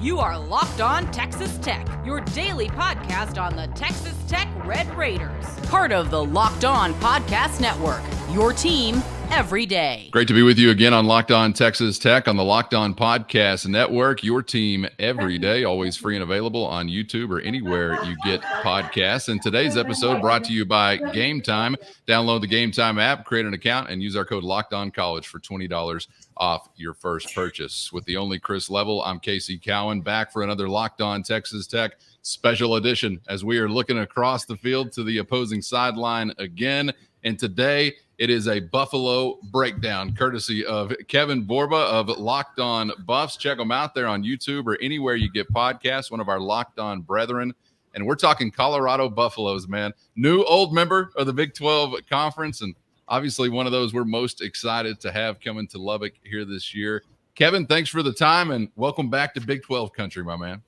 You are Locked On Texas Tech, your daily podcast on the Texas Tech Red Raiders. Part of the Locked On Podcast Network, your team every day. Great to be with you again on Locked On Texas Tech on the Locked On Podcast Network, your team every day, always free and available on YouTube or anywhere you get podcasts. And today's episode brought to you by Gametime. Download the Gametime app, create an account, and use our code LOCKEDONCollege for $20 off your first purchase. With the only Chris Level, I'm Casey Cowan, back for another Locked On Texas Tech special edition as we are looking across the field to the opposing sideline again. And today it is a Buffalo breakdown courtesy of Kevin Borba of Locked On Buffs. Check them out there on YouTube or anywhere you get podcasts, one of our Locked On brethren. And we're talking Colorado Buffaloes, man. New old member of the Big 12 Conference, and obviously one of those we're most excited to have coming to Lubbock here this year. Kevin, thanks for the time, and welcome back to Big 12 country, my man.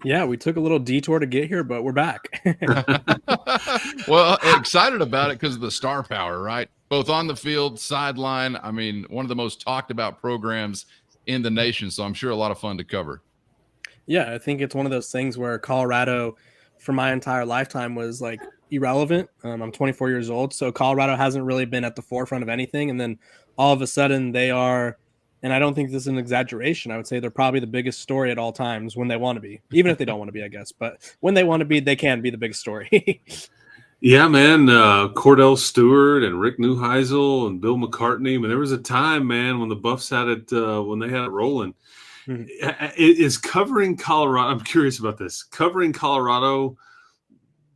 Yeah, we took a little detour to get here, but we're back. Well, excited about it because of the star power, right? Both on the field, sideline. I mean, one of the most talked about programs in the nation, so I'm sure a lot of fun to cover. Yeah, I think it's one of those things where Colorado, for my entire lifetime, was like irrelevant. I'm 24 years old, so Colorado hasn't really been at the forefront of anything. And then all of a sudden they are, and I don't think this is an exaggeration, I would say they're probably the biggest story at all times when they want to be, even if they don't want to be, I guess. But when they want to be, they can be the biggest story. Yeah, man, Cordell Stewart and Rick Neuheisel and Bill McCartney. I mean, there was a time, man, when the Buffs had it, when they had it rolling. Mm-hmm. Is covering Colorado, I'm curious about this, covering Colorado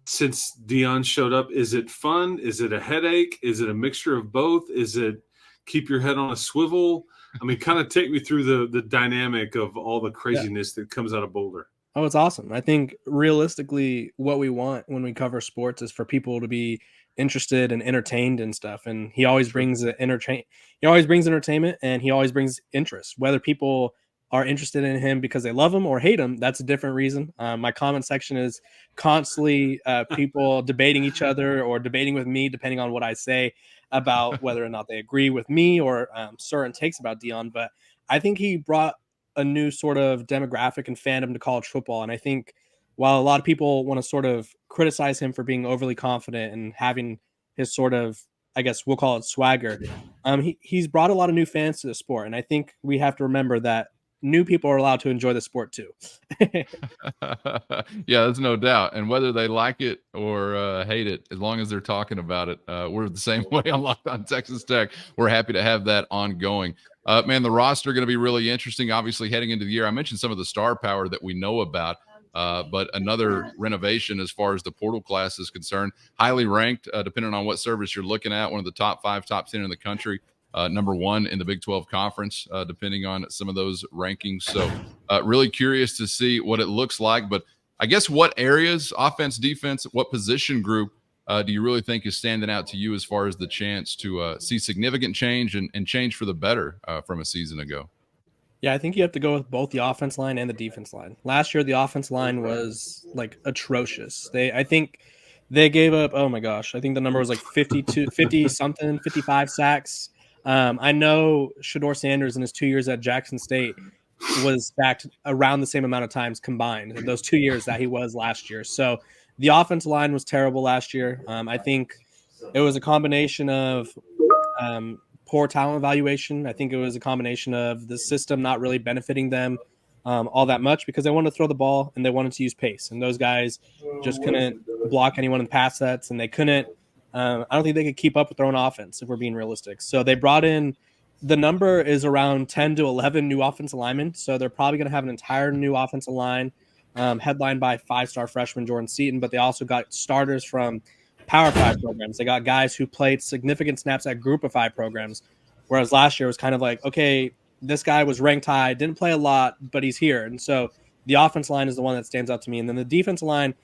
since Deion showed up, is it fun? Is it a headache? Is it a mixture of both? Is it keep your head on a swivel? I mean, kind of take me through the dynamic of all the craziness that comes out of Boulder. Oh, it's awesome. I think realistically what we want when we cover sports is for people to be interested and entertained and stuff. And he always brings entertainment and he always brings interest, whether people are interested in him because they love him or hate him. That's a different reason. My comment section is constantly people debating each other or debating with me, depending on what I say about whether or not they agree with me or certain takes about Deion. But I think he brought a new sort of demographic and fandom to college football. And I think while a lot of people want to sort of criticize him for being overly confident and having his sort of, I guess we'll call it swagger, he's brought a lot of new fans to the sport. And I think we have to remember that new people are allowed to enjoy the sport too. Yeah, there's no doubt. And whether they like it or hate it, as long as they're talking about it, we're the same way on Locked On Texas Tech. We're happy to have that ongoing. Man, the roster going to be really interesting, obviously, heading into the year. I mentioned some of the star power that we know about, but another renovation as far as the portal class is concerned, highly ranked, depending on what service you're looking at, one of the top 5, top 10 in the country. Number 1 in the Big 12 Conference, depending on some of those rankings. So really curious to see what it looks like. But I guess what areas, offense, defense, what position group do you really think is standing out to you as far as the chance to see significant change and change for the better from a season ago? Yeah, I think you have to go with both the offense line and the defense line. Last year, the offense line was like atrocious. I think they gave up, oh my gosh, I think the number was like 55 sacks. I know Shedeur Sanders in his 2 years at Jackson State was sacked around the same amount of times combined in those 2 years that he was last year. So the offensive line was terrible last year. I think it was a combination of poor talent evaluation. I think it was a combination of the system not really benefiting them all that much because they wanted to throw the ball and they wanted to use pace. And those guys just couldn't block anyone in pass sets, and they couldn't. I don't think they could keep up with their own offense if we're being realistic. So they brought in, the number is around 10 to 11 new offensive linemen. So they're probably going to have an entire new offensive line headlined by 5-star freshman Jordan Seaton, but they also got starters from Power 5 programs. They got guys who played significant snaps at Group of 5 programs, whereas last year was kind of like, okay, this guy was ranked high, didn't play a lot, but he's here. And so the offense line is the one that stands out to me. And then the defensive line,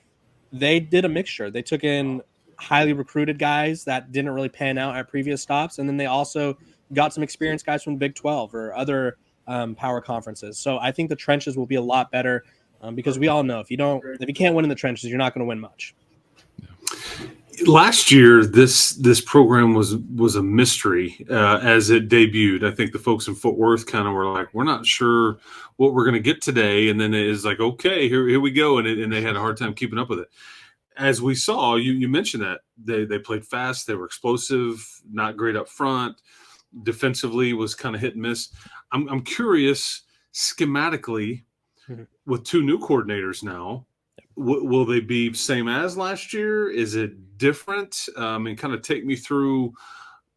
they did a mixture. They took in highly recruited guys that didn't really pan out at previous stops. And then they also got some experienced guys from the Big 12 or other power conferences. So I think the trenches will be a lot better because we all know if you can't win in the trenches, you're not going to win much. Last year, this program was a mystery as it debuted. I think the folks in Fort Worth kind of were like, we're not sure what we're going to get today. And then it is like, okay, here we go. And they had a hard time keeping up with it. As we saw, you mentioned that they played fast. They were explosive, not great up front. Defensively was kind of hit and miss. I'm curious, schematically, with two new coordinators now, will they be same as last year? Is it different? And kind of take me through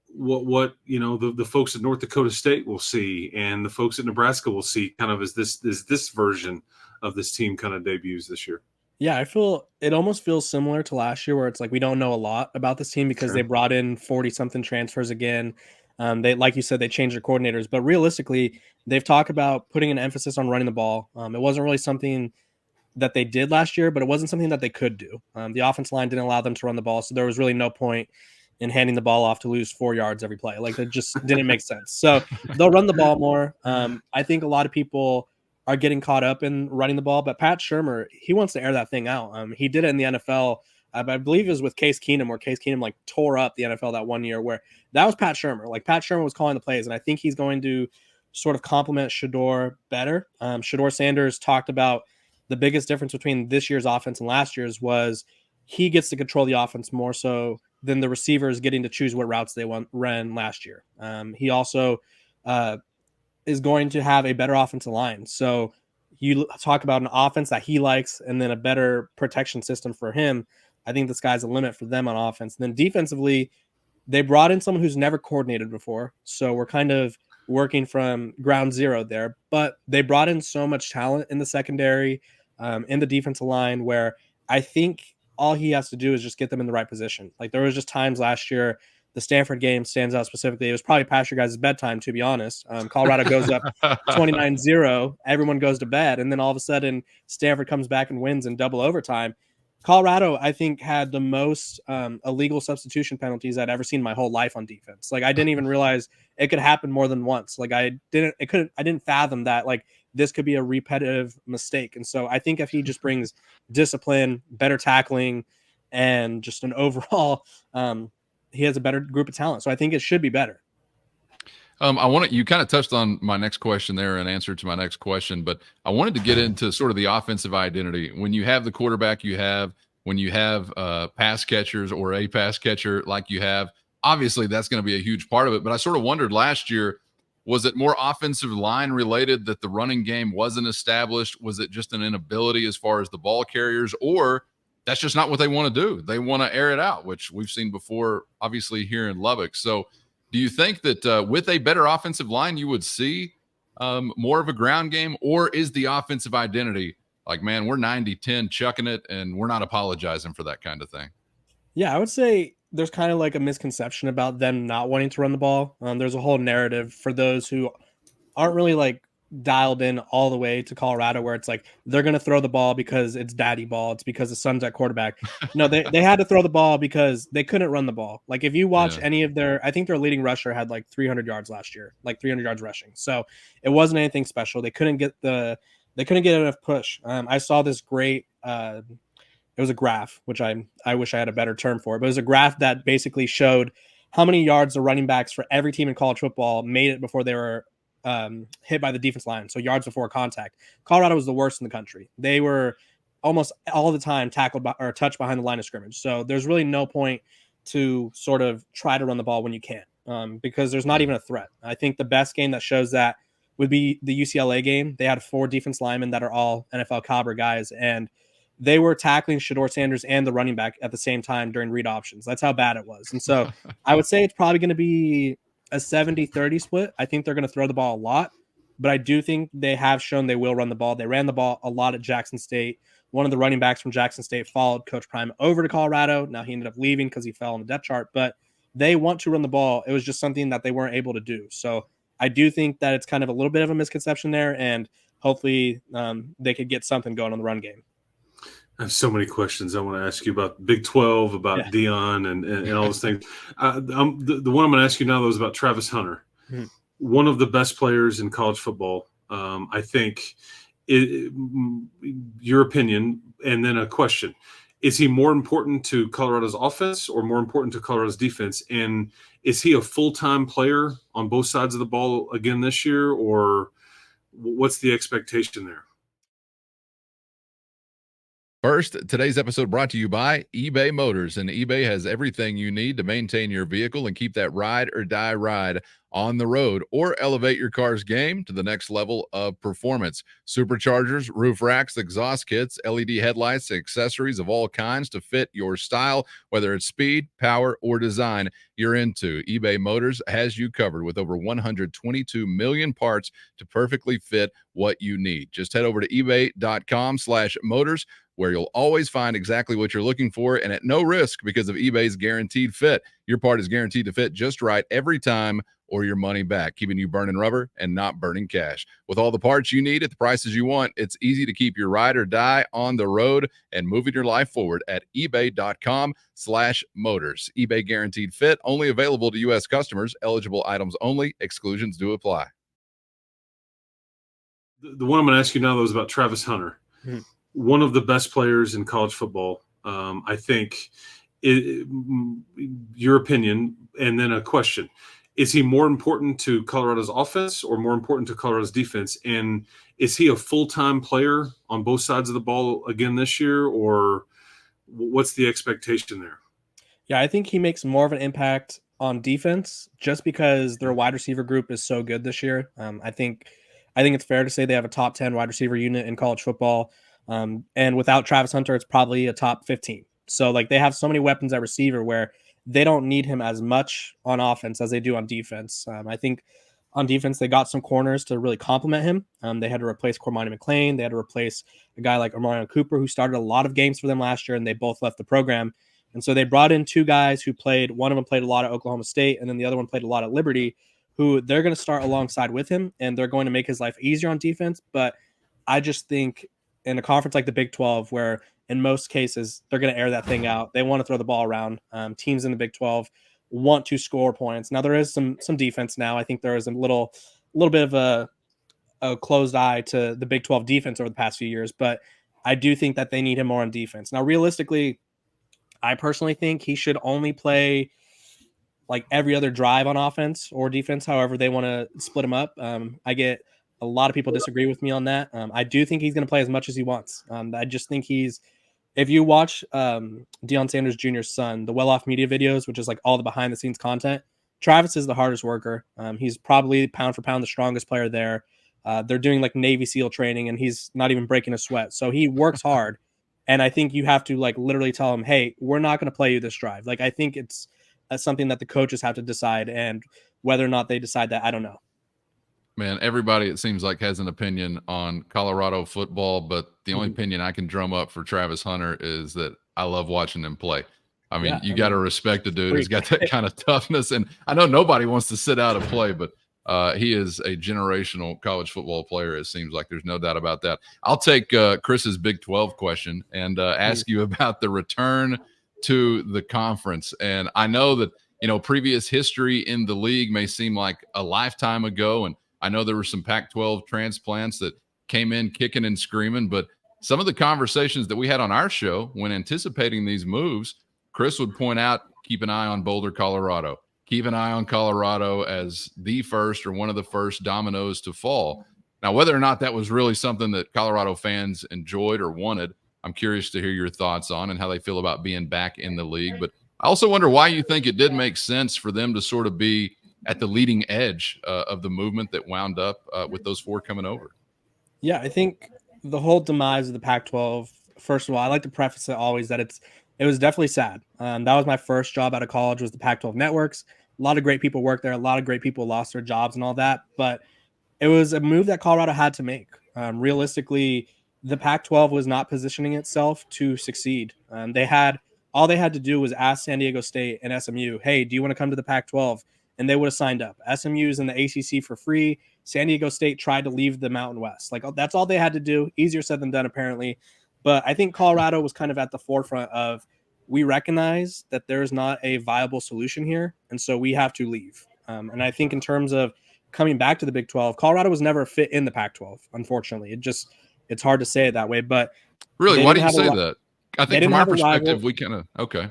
what the folks at North Dakota State will see and the folks at Nebraska will see kind of as this version of this team kind of debuts this year. Yeah, I feel it almost feels similar to last year where it's like we don't know a lot about this team because they brought in 40-something transfers again. They, like you said, they changed their coordinators, but realistically, they've talked about putting an emphasis on running the ball. It wasn't really something that they did last year, but it wasn't something that they could do. The offense line didn't allow them to run the ball, so there was really no point in handing the ball off to lose 4 yards every play. Like, it just didn't make sense. So they'll run the ball more. I think a lot of people are getting caught up in running the ball, but Pat Shurmur, he wants to air that thing out. He did it in the NFL. I believe it was with Case Keenum, where Case Keenum like tore up the NFL that one year, where that was Pat Shurmur. Like, Pat Shurmur was calling the plays, and I think he's going to sort of complement Shedeur better. Shedeur Sanders talked about the biggest difference between this year's offense and last year's was he gets to control the offense more so than the receivers getting to choose what routes they ran last year. He also is going to have a better offensive line. So you talk about an offense that he likes and then a better protection system for him. I think the sky's the limit for them on offense. And then defensively, they brought in someone who's never coordinated before. So we're kind of working from ground zero there. But they brought in so much talent in the secondary, in the defensive line, where I think all he has to do is just get them in the right position. Like, there was just times last year, the Stanford game stands out specifically. It was probably past your guys' bedtime, to be honest. Colorado goes up 29-0. Everyone goes to bed. And then all of a sudden, Stanford comes back and wins in double overtime. Colorado, I think, had the most illegal substitution penalties I'd ever seen in my whole life on defense. Like, I didn't even realize it could happen more than once. Like, I didn't fathom that, like, this could be a repetitive mistake. And so I think if he just brings discipline, better tackling, and just an overall he has a better group of talent. So I think it should be better. You kind of touched on my next question there in answer to my next question, but I wanted to get into sort of the offensive identity. When you have the quarterback when you have pass catchers or a pass catcher like you have, obviously that's going to be a huge part of it. But I sort of wondered last year, was it more offensive line related that the running game wasn't established? Was it just an inability as far as the ball carriers, or that's just not what they want to do? They want to air it out, which we've seen before, obviously, here in Lubbock. So do you think that with a better offensive line, you would see more of a ground game, or is the offensive identity like, man, we're 90-10 chucking it and we're not apologizing for that kind of thing? Yeah, I would say there's kind of like a misconception about them not wanting to run the ball. There's a whole narrative for those who aren't really like dialed in all the way to Colorado, where it's like they're going to throw the ball because it's daddy ball. It's because the son's at quarterback. No, they had to throw the ball because they couldn't run the ball. Like, if you watch any of I think their leading rusher had like 300 yards last year, like 300 yards rushing. So it wasn't anything special. They couldn't get enough push. I saw this great, it was a graph, which I wish I had a better term for it, but it was a graph that basically showed how many yards the running backs for every team in college football made it before they were hit by the defense line. So yards before contact. Colorado was the worst in the country. They were almost all the time tackled or touched behind the line of scrimmage. So there's really no point to sort of try to run the ball when you can't, because there's not even a threat. I think the best game that shows that would be the UCLA game. They had 4 defense linemen that are all NFL caliber guys, and they were tackling Shedeur Sanders and the running back at the same time during read options. That's how bad it was. And so I would say it's probably going to be a 70-30 split. I think they're going to throw the ball a lot, but I do think they have shown they will run the ball. They ran the ball a lot at Jackson State. One of the running backs from Jackson State followed Coach Prime over to Colorado. Now he ended up leaving because he fell on the depth chart, but they want to run the ball. It was just something that they weren't able to do. So I do think that it's kind of a little bit of a misconception there, and hopefully they could get something going on the run game. I have so many questions I want to ask you about Big 12, about Deion and all those things. The one I'm going to ask you now, though, is about Travis Hunter, one of the best players in college football. I think your opinion, and then a question. Is he more important to Colorado's offense or more important to Colorado's defense? And is he a full-time player on both sides of the ball again this year, or what's the expectation there? First, today's episode brought to you by eBay Motors, and eBay has everything you need to maintain your vehicle and keep that ride or die ride on the road, or elevate your car's game to the next level of performance. Superchargers, roof racks, exhaust kits, LED headlights, accessories of all kinds to fit your style, whether it's speed, power, or design you're into. eBay Motors has you covered with over 122 million parts to perfectly fit what you need. Just head over to ebay.com/motors, where you'll always find exactly what you're looking for, and at no risk because of eBay's guaranteed fit. Your part is guaranteed to fit just right every time, or your money back, keeping you burning rubber and not burning cash. With all the parts you need at the prices you want, it's easy to keep your ride or die on the road and moving your life forward at ebay.com/motors. eBay guaranteed fit, only available to U.S. customers, eligible items only, exclusions do apply. The one I'm going to ask you now, though, is about Travis Hunter. Mm-hmm. One of the best players in college football, I think. Your opinion, and then a question. Is he more important to Colorado's offense or more important to Colorado's defense? And is he a full-time player on both sides of the ball again this year, or what's the expectation there? Yeah, I think he makes more of an impact on defense just because their wide receiver group is so good this year. I think it's fair to say they have a top 10 wide receiver unit in college football. And without Travis Hunter, it's probably a top 15. So like they have so many weapons at receiver where they don't need him as much on offense as they do on defense. I think on defense, they got some corners to really complement him. They had to replace Cormani McLean. They had to replace a guy like Amarion Cooper, who started a lot of games for them last year, and they both left the program. And so they brought in two guys who played. One of them played a lot at Oklahoma State, and then the other one played a lot at Liberty, who they're going to start alongside with him, and they're going to make his life easier on defense. But I just think in a conference like the Big 12, where in most cases they're going to air that thing out, they want to throw the ball around. Teams in the Big 12 want to score points. Now there is some defense now. I think there is a little bit of a closed eye to the Big 12 defense over the past few years, but I do think that they need him more on defense. Now, realistically, I personally think he should only play like every other drive on offense or defense, however they want to split him up. I get a lot of people disagree with me on that. I do think he's going to play as much as he wants. I just think if you watch Deion Sanders Jr.'s son, the Well-Off Media videos, which is like all the behind-the-scenes content, Travis is the hardest worker. He's probably pound for pound the strongest player there. They're doing like Navy SEAL training, and he's not even breaking a sweat. So he works hard. And I think you have to like literally tell him, hey, we're not going to play you this drive. Like, I think it's something that the coaches have to decide, and whether or not they decide that, I don't know. Man, everybody, it seems like, has an opinion on Colorado football, but the only opinion I can drum up for Travis Hunter is that I love watching him play. I mean, you got to respect the dude. He's got that kind of toughness, and I know nobody wants to sit out a play, but he is a generational college football player. It seems like there's no doubt about that. I'll take Chris's Big 12 question and ask you about the return to the conference. And I know that, previous history in the league may seem like a lifetime ago, and I know there were some Pac-12 transplants that came in kicking and screaming, but some of the conversations that we had on our show when anticipating these moves, Chris would point out, keep an eye on Boulder, Colorado. Keep an eye on Colorado as the first or one of the first dominoes to fall. Now, whether or not that was really something that Colorado fans enjoyed or wanted, I'm curious to hear your thoughts on and how they feel about being back in the league. But I also wonder why you think it did make sense for them to sort of be at the leading edge of the movement that wound up with those four coming over. Yeah, I think the whole demise of the Pac-12, first of all, I like to preface it always that it was definitely sad. That was my first job out of college, was the Pac-12 networks. A lot of great people worked there. A lot of great people lost their jobs and all that. But it was a move that Colorado had to make. Realistically, the Pac-12 was not positioning itself to succeed. All they had to do was ask San Diego State and SMU, hey, do you want to come to the Pac-12? And they would have signed up. SMU is in the ACC for free. San Diego State tried to leave the Mountain West. Like, that's all they had to do. Easier said than done, apparently. But I think Colorado was kind of at the forefront of, we recognize that there's not a viable solution here, and so we have to leave. And I think in terms of coming back to the Big 12, Colorado was never a fit in the Pac-12, unfortunately. It's hard to say it that way. But really, why do you say that? I think from our perspective, we kind of okay.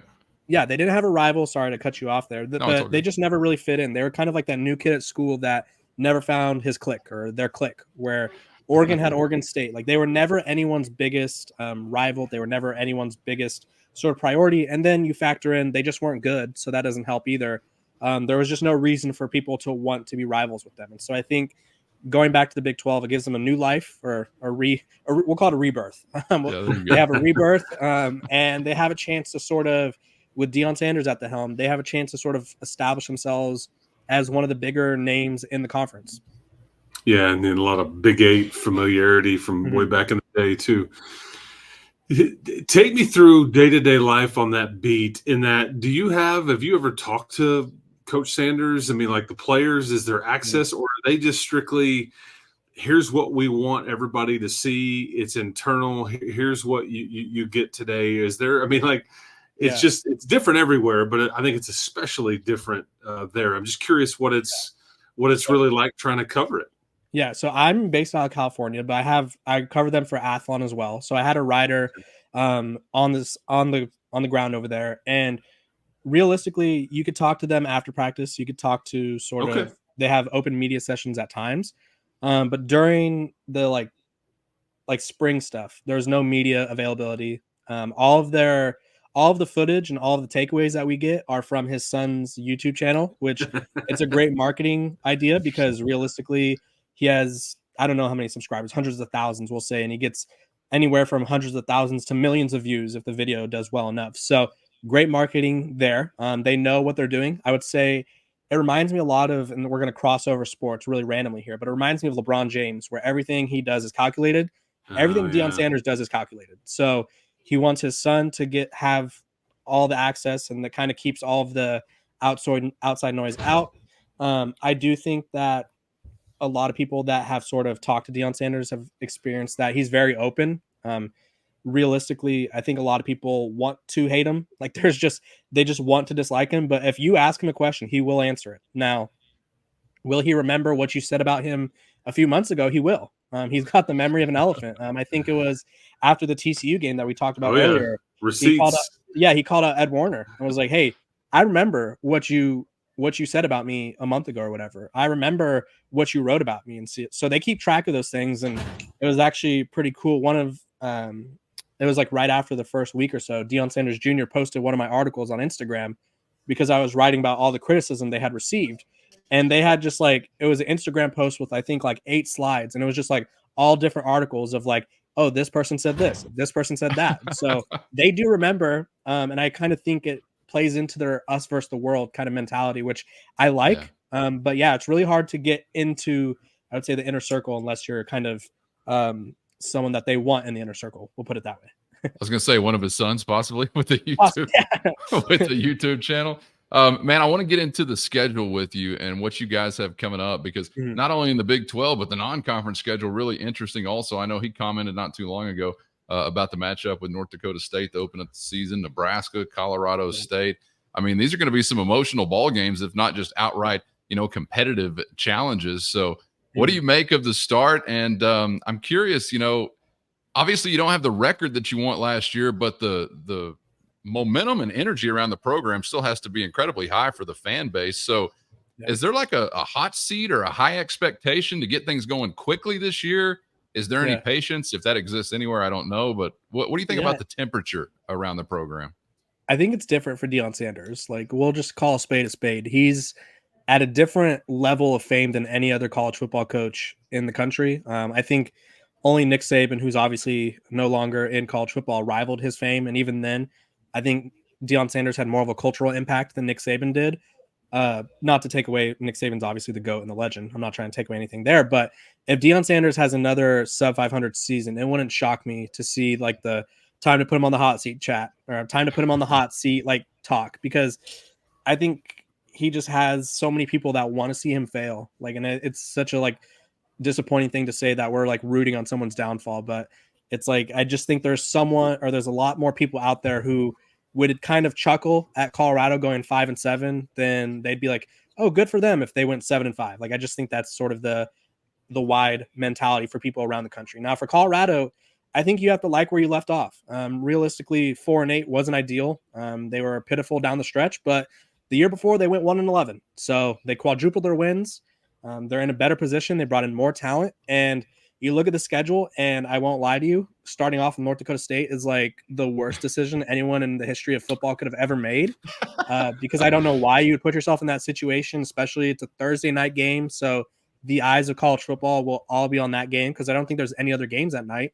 Yeah, they didn't have a rival. Sorry to cut you off there, but they just never really fit in. They were kind of like that new kid at school that never found his clique or their clique, where Oregon had Oregon State. Like they were never anyone's biggest rival. They were never anyone's biggest sort of priority. And then you factor in they just weren't good, so that doesn't help either. There was just no reason for people to want to be rivals with them. And so I think going back to the Big 12, it gives them a new life or we'll call it a rebirth. They have a rebirth, and they have a chance to sort of, with Deion Sanders at the helm, they have a chance to sort of establish themselves as one of the bigger names in the conference. Yeah, and then a lot of Big 8 familiarity from way back in the day too. Take me through day-to-day life on that beat. In that, have you ever talked to Coach Sanders? I mean, like the players, is there access, or are they just strictly, here's what we want everybody to see, it's internal, here's what you get today? Is there, I mean, like, it's just, it's different everywhere, but I think it's especially different there. I'm just curious what it's really like trying to cover it. Yeah, so I'm based out of California, but I cover them for Athlon as well. So I had a writer on the ground over there, and realistically, you could talk to them after practice. You could talk to they have open media sessions at times, but during the like spring stuff, there's no media availability. All of the footage and all of the takeaways that we get are from his son's YouTube channel, which it's a great marketing idea because realistically, he has, I don't know how many subscribers, hundreds of thousands, we'll say, and he gets anywhere from hundreds of thousands to millions of views if the video does well enough. So great marketing there. They know what they're doing. I would say it reminds me a lot of, and we're going to cross over sports really randomly here, but it reminds me of LeBron James, where everything he does is calculated. Everything Deion Sanders does is calculated. So he wants his son to have all the access, and that kind of keeps all of the outside noise out. I do think that a lot of people that have sort of talked to Deion Sanders have experienced that he's very open. Realistically, I think a lot of people want to hate him. Like they just want to dislike him. But if you ask him a question, he will answer it. Now, will he remember what you said about him a few months ago? He will. He's got the memory of an elephant. I think it was after the TCU game that we talked about earlier. Receipts. He called out Ed Warner and was like, "Hey, I remember what you said about me a month ago or whatever. I remember what you wrote about me." And so they keep track of those things, and it was actually pretty cool. It was like right after the first week or so, Deion Sanders Jr. posted one of my articles on Instagram because I was writing about all the criticism they had received. And they had just like, it was an Instagram post with, I think, like 8 slides. And it was just like all different articles of like, oh, this person said this person said that. So they do remember. And I kind of think it plays into their us versus the world kind of mentality, which I like. Yeah. But yeah, it's really hard to get into, I would say, the inner circle unless you're kind of someone that they want in the inner circle. We'll put it that way. I was going to say one of his sons, possibly with the YouTube, with the YouTube channel. Man, I want to get into the schedule with you and what you guys have coming up, because not only in the Big 12, but the non-conference schedule, really interesting. Also, I know he commented not too long ago about the matchup with North Dakota State to open up the season, Nebraska, Colorado State. I mean, these are going to be some emotional ball games, if not just outright, competitive challenges. So what do you make of the start? And I'm curious, obviously you don't have the record that you want last year, but the momentum and energy around the program still has to be incredibly high for the fan base. So is there like a hot seat or a high expectation to get things going quickly this year? Is there any patience? If that exists anywhere, I don't know. But what do you think about the temperature around the program? I think it's different for Deion Sanders. Like, we'll just call a spade a spade. He's at a different level of fame than any other college football coach in the country. I think only Nick Saban, who's obviously no longer in college football, rivaled his fame. And even then, I think Deion Sanders had more of a cultural impact than Nick Saban did. Not to take away, Nick Saban's obviously the GOAT and the legend. I'm not trying to take away anything there. But if Deion Sanders has another sub 500 season, it wouldn't shock me to see like the time to put him on the hot seat chat, or time to put him on the hot seat like talk, because I think he just has so many people that want to see him fail. Like, and it's such a like disappointing thing to say that we're like rooting on someone's downfall, but it's like, I just think there's a lot more people out there who would kind of chuckle at Colorado going 5-7, then they'd be like, oh, good for them if they went 7-5. Like, I just think that's sort of the wide mentality for people around the country. Now for Colorado, I think you have to like where you left off. Realistically, 4-8 wasn't ideal. They were pitiful down the stretch, but the year before they went 1-11, so they quadrupled their wins. They're in a better position. They brought in more talent, and you look at the schedule, and I won't lie to you, starting off in North Dakota State is like the worst decision anyone in the history of football could have ever made. Because I don't know why you would put yourself in that situation, especially it's a Thursday night game. So the eyes of college football will all be on that game because I don't think there's any other games that night.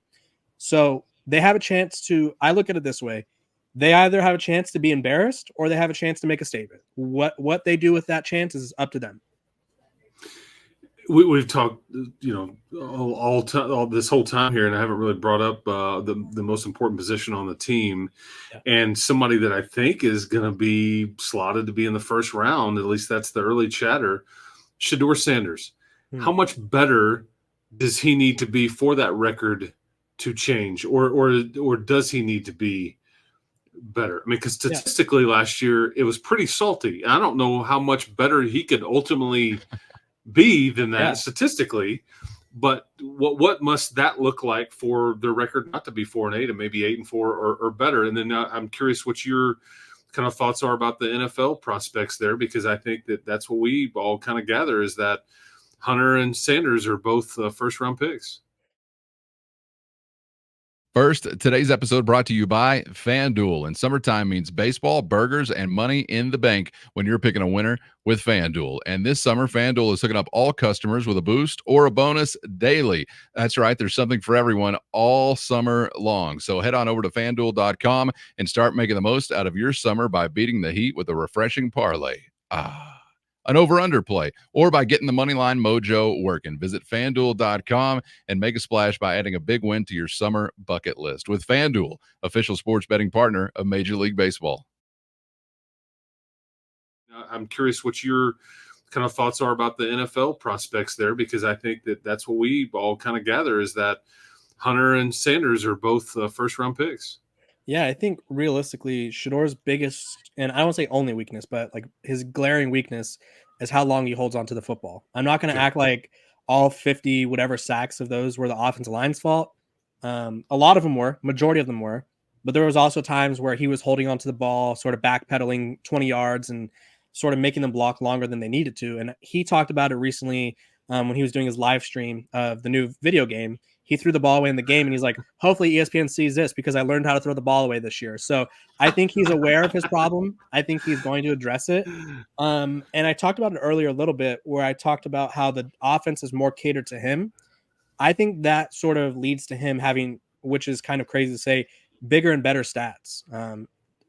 So they have a chance to, I look at it this way. They either have a chance to be embarrassed or they have a chance to make a statement. What they do with that chance is up to them. We've talked, all this whole time here, and I haven't really brought up the most important position on the team, and somebody that I think is going to be slotted to be in the first round. At least that's the early chatter. Shedeur Sanders. How much better does he need to be for that record to change, or does he need to be better? I mean, because statistically last year it was pretty salty. I don't know how much better he could ultimately be than that statistically, but what must that look like for the record not to be 4-8 and maybe 8-4 or better? And then I'm curious what your kind of thoughts are about the NFL prospects there, because I think that's what we all kind of gather is that Hunter and Sanders are both first round picks. First, today's episode brought to you by FanDuel. And summertime means baseball, burgers, and money in the bank when you're picking a winner with FanDuel. And this summer, FanDuel is hooking up all customers with a boost or a bonus daily. That's right. There's something for everyone all summer long. So head on over to FanDuel.com and start making the most out of your summer by beating the heat with a refreshing parlay. An over-under play, or by getting the moneyline mojo working. Visit FanDuel.com and make a splash by adding a big win to your summer bucket list with FanDuel, official sports betting partner of Major League Baseball. I'm curious what your kind of thoughts are about the NFL prospects there, because I think that's what we all kind of gather is that Hunter and Sanders are both first-round picks. Yeah, I think realistically, Shedeur's biggest, and I won't say only weakness, but like his glaring weakness is how long he holds onto the football. I'm not going to act like all 50 whatever sacks of those were the offensive line's fault. A lot of them were, majority of them were, but there was also times where he was holding onto the ball, sort of backpedaling 20 yards and sort of making them block longer than they needed to. And he talked about it recently when he was doing his live stream of the new video game. He threw the ball away in the game, and he's like, hopefully ESPN sees this because I learned how to throw the ball away this year. So I think he's aware of his problem. I think he's going to address it. And I talked about it earlier a little bit where I talked about how the offense is more catered to him. I think that sort of leads to him having, which is kind of crazy to say, bigger and better stats.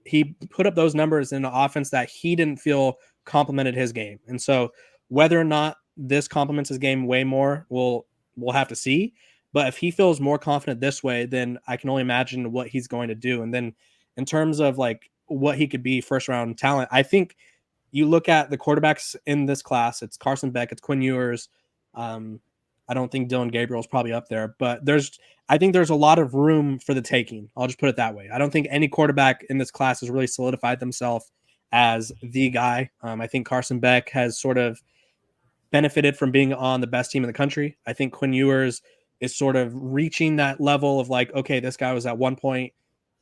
He put up those numbers in an offense that he didn't feel complemented his game. And so whether or not this complements his game way more, we'll have to see. But if he feels more confident this way, then I can only imagine what he's going to do. And then in terms of like what he could be first round talent, I think you look at the quarterbacks in this class, it's Carson Beck, it's Quinn Ewers. I don't think Dylan Gabriel is probably up there, but I think there's a lot of room for the taking. I'll just put it that way. I don't think any quarterback in this class has really solidified themselves as the guy. I think Carson Beck has sort of benefited from being on the best team in the country. I think Quinn Ewers is sort of reaching that level of like, okay, this guy was at one point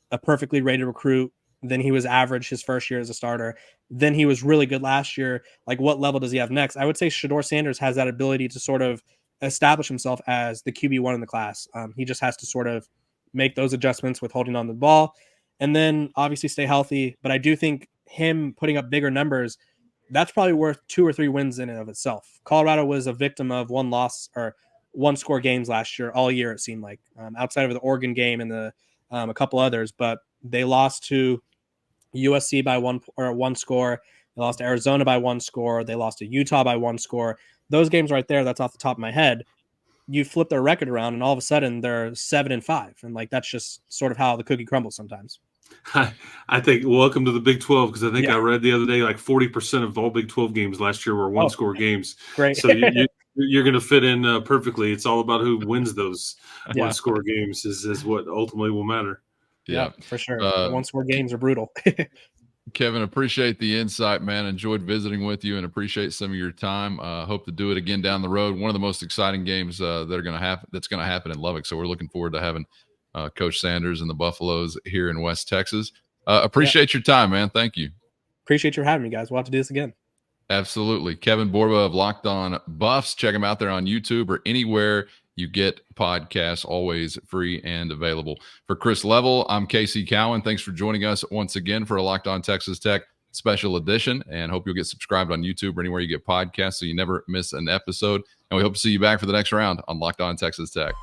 a perfectly rated recruit. Then he was average his first year as a starter. Then he was really good last year. Like, what level does he have next? I would say Shedeur Sanders has that ability to sort of establish himself as the QB1 in the class. He just has to sort of make those adjustments with holding on the ball and then obviously stay healthy. But I do think him putting up bigger numbers, that's probably worth 2 or 3 wins in and of itself. Colorado was a victim of one loss or one score games last year, all year, it seemed like, outside of the Oregon game and the a couple others, but they lost to USC by one score. They lost to Arizona by 1 score. They lost to Utah by 1 score. Those games right there, that's off the top of my head. You flip their record around and all of a sudden they're 7-5. And like, that's just sort of how the cookie crumbles sometimes. I think welcome to the Big 12, because I think I read the other day like 40% of all Big 12 games last year were one-score games. Great. So you're going to fit in perfectly. It's all about who wins those one-score games is what ultimately will matter. Yeah, for sure. One-score games are brutal. Kevin, appreciate the insight, man. Enjoyed visiting with you and appreciate some of your time. Hope to do it again down the road. One of the most exciting games that's going to happen in Lubbock. So we're looking forward to having Coach Sanders and the Buffaloes here in West Texas. Appreciate your time, man. Thank you. Appreciate you having me, guys. We'll have to do this again. Absolutely. Kevin Borba of Locked On Buffs. Check him out there on YouTube or anywhere you get podcasts, always free and available. For Chris Level, I'm Casey Cowan. Thanks for joining us once again for a Locked On Texas Tech special edition, and hope you'll get subscribed on YouTube or anywhere you get podcasts so you never miss an episode. And we hope to see you back for the next round on Locked On Texas Tech.